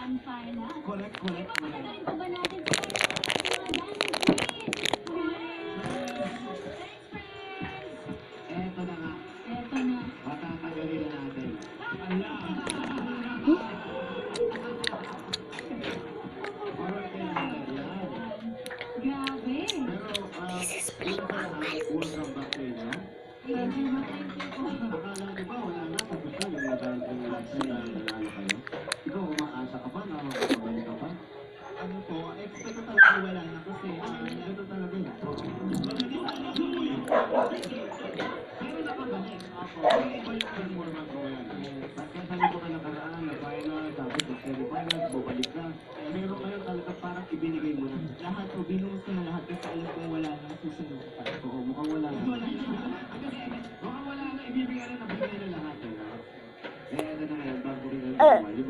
Grand Final. Correct. Ipapakagaling pa ba natin sa mga dancing Eto na nga. Eto na. Patatagalin na natin. Grabe. Pero, welcome back to inyo. Medyo matindi po. Akala niyo ba wala na? Tapos na yung dancing last na nanalo kayo? Ikaw, umaasa ka pa na makakabalik ka pa? Ano po, expect ko talaga wala na kasi Ganun talaga yun. Pero nakabalik ako. Iba yung performance mo yan. Pagkasali ko ka nakaraan na final, tapos sa semi-finals, bumalik ka. Pero ngayon talaga parang ibinigay mo na. lahat po, binuhos ko na lahat kasi alam ko wala na susunod pa. Oo, mukhang wala na. Wala na. Mukhang wala na, ibibigay na, nabigay na